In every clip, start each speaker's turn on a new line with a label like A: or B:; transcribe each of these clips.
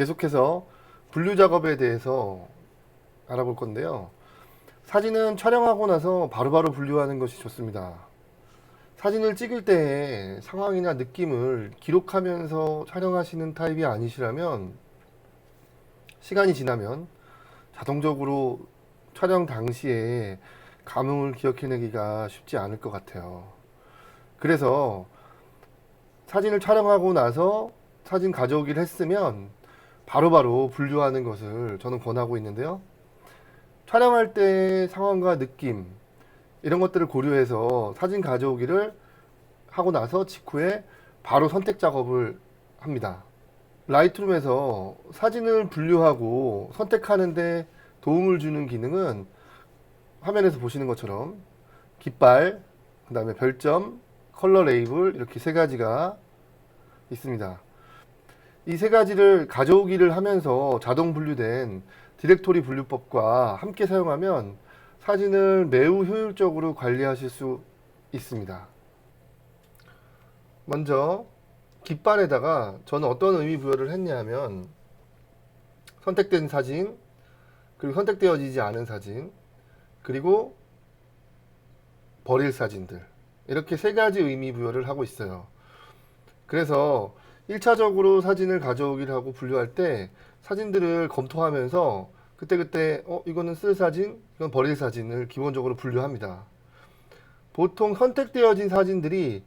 A: 계속해서 분류 작업에 대해서 알아볼 건데요. 사진은 촬영하고 나서 바로바로 분류하는 것이 좋습니다. 사진을 찍을 때의 상황이나 느낌을 기록하면서 촬영하시는 타입이 아니시라면 시간이 지나면 자동적으로 촬영 당시에 감흥을 기억해내기가 쉽지 않을 것 같아요. 그래서 사진을 촬영하고 나서 사진 가져오기를 했으면 바로바로 분류하는 것을 저는 권하고 있는데요. 촬영할 때 상황과 느낌 이런 것들을 고려해서 사진 가져오기를 하고 나서 직후에 바로 선택 작업을 합니다. 라이트룸에서 사진을 분류하고 선택하는데 도움을 주는 기능은 화면에서 보시는 것처럼 깃발, 그 다음에 별점, 컬러 레이블 이렇게 세 가지가 있습니다. 이 세 가지를 가져오기를 하면서 자동 분류된 디렉토리 분류법과 함께 사용하면 사진을 매우 효율적으로 관리하실 수 있습니다. 먼저 깃발에다가 저는 어떤 의미 부여를 했냐면 선택된 사진, 그리고 선택되어지지 않은 사진, 그리고 버릴 사진들 이렇게 세 가지 의미 부여를 하고 있어요. 그래서 1차적으로 사진을 가져오기를 하고 분류할 때 사진들을 검토하면서 그때그때 이거는 쓸 사진, 이건 버릴 사진을 기본적으로 분류합니다. 보통 선택되어진 사진들이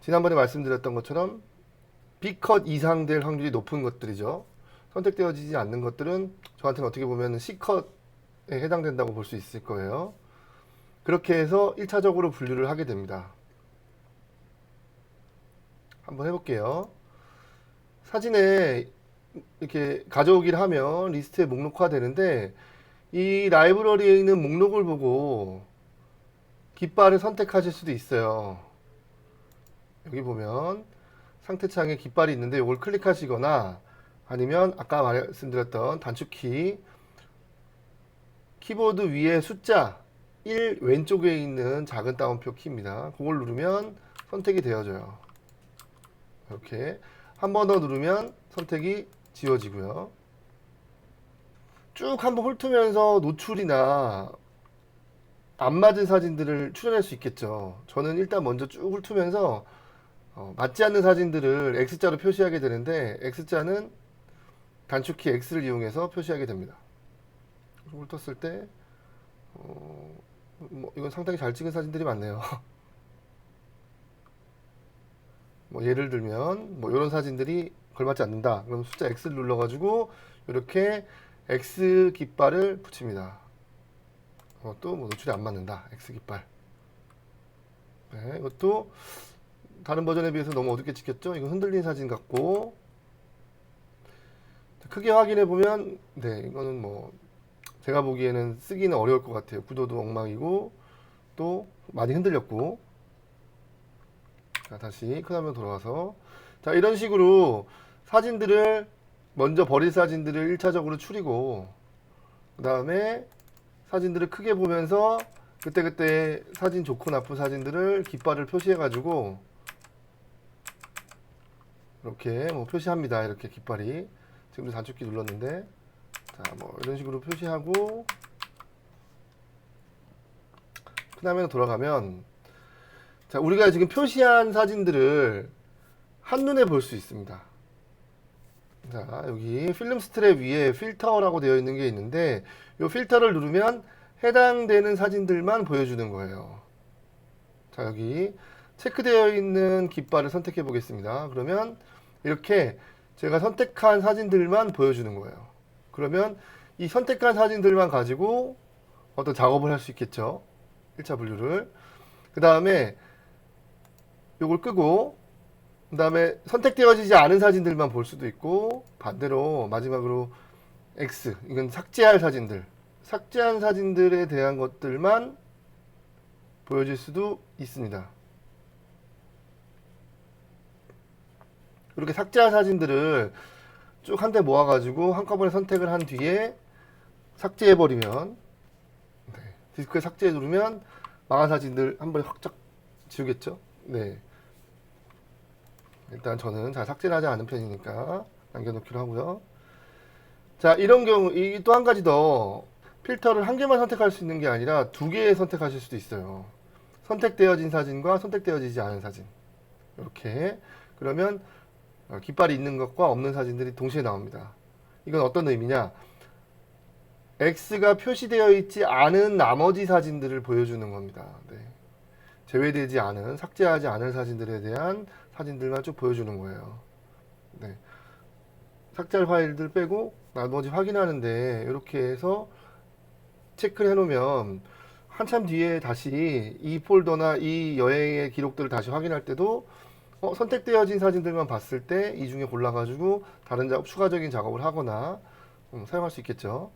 A: 지난번에 말씀드렸던 것처럼 B컷 이상 될 확률이 높은 것들이죠. 선택되어지지 않는 것들은 저한테는 어떻게 보면 C컷에 해당된다고 볼 수 있을 거예요. 그렇게 해서 1차적으로 분류를 하게 됩니다. 한번 해볼게요. 사진에 이렇게 가져오기를 하면 리스트에 목록화 되는데 이 라이브러리에 있는 목록을 보고 깃발을 선택하실 수도 있어요. 여기 보면 상태창에 깃발이 있는데 이걸 클릭하시거나 아니면 아까 말씀드렸던 단축키 키보드 위에 숫자 1 왼쪽에 있는 작은 따옴표 키입니다. 그걸 누르면 선택이 되어져요. 이렇게 한 번 더 누르면 선택이 지워지고요. 쭉 한번 훑으면서 노출이나 안 맞은 사진들을 추려낼 수 있겠죠. 저는 일단 먼저 쭉 훑으면서 맞지 않는 사진들을 X자로 표시하게 되는데 X자는 단축키 X를 이용해서 표시하게 됩니다. 훑었을 때 이건 상당히 잘 찍은 사진들이 많네요. 예를 들면 이런 사진들이 걸맞지 않는다. 그럼 숫자 X를 눌러가지고 이렇게 X 깃발을 붙입니다. 또 노출이 안 맞는다. X 깃발. 네, 이것도 다른 버전에 비해서 너무 어둡게 찍혔죠? 이거 흔들린 사진 같고 크게 확인해 보면 네, 이거는 제가 보기에는 쓰기는 어려울 것 같아요. 구도도 엉망이고 또 많이 흔들렸고. 자, 다시 큰 화면 돌아와서 자, 이런 식으로 사진들을 먼저 버릴 사진들을 1차적으로 추리고 그 다음에 사진들을 크게 보면서 그때그때 사진 좋고 나쁜 사진들을 깃발을 표시해 가지고 이렇게 표시합니다. 이렇게 깃발이 지금도 단축키 눌렀는데 자, 이런 식으로 표시하고 그 다음에 돌아가면 자, 우리가 지금 표시한 사진들을 한눈에 볼 수 있습니다. 자, 여기 필름 스트랩 위에 필터라고 되어 있는 게 있는데 이 필터를 누르면 해당되는 사진들만 보여주는 거예요. 자, 여기 체크되어 있는 깃발을 선택해 보겠습니다. 그러면 이렇게 제가 선택한 사진들만 보여주는 거예요. 그러면 이 선택한 사진들만 가지고 어떤 작업을 할 수 있겠죠. 1차 분류를. 그 다음에 이걸 끄고 그 다음에 선택되어지지 않은 사진들만 볼 수도 있고 반대로 마지막으로 X 이건 삭제할 사진들 삭제한 사진들에 대한 것들만 보여줄 수도 있습니다. 이렇게 삭제할 사진들을 쭉 한데 모아가지고 한꺼번에 선택을 한 뒤에 삭제해버리면 네, 디스크에 삭제 누르면 망한 사진들 한 번에 확 지우겠죠. 네. 일단 저는 잘 삭제를 하지 않은 편이니까 남겨놓기로 하고요. 자, 이런 경우 이 또 한 가지 더 필터를 한 개만 선택할 수 있는 게 아니라 두 개 선택하실 수도 있어요. 선택되어진 사진과 선택되어지지 않은 사진. 이렇게 그러면 깃발이 있는 것과 없는 사진들이 동시에 나옵니다. 이건 어떤 의미냐? X가 표시되어 있지 않은 나머지 사진들을 보여주는 겁니다. 네. 제외되지 않은, 삭제하지 않은 사진들에 대한 사진들만 쭉 보여주는 거예요. 네. 삭제할 파일들 빼고 나머지 확인하는데 이렇게 해서 체크를 해놓으면 한참 뒤에 다시 이 폴더나 이 여행의 기록들을 다시 확인할 때도 선택되어진 사진들만 봤을 때 이 중에 골라가지고 다른 추가적인 작업을 하거나 사용할 수 있겠죠.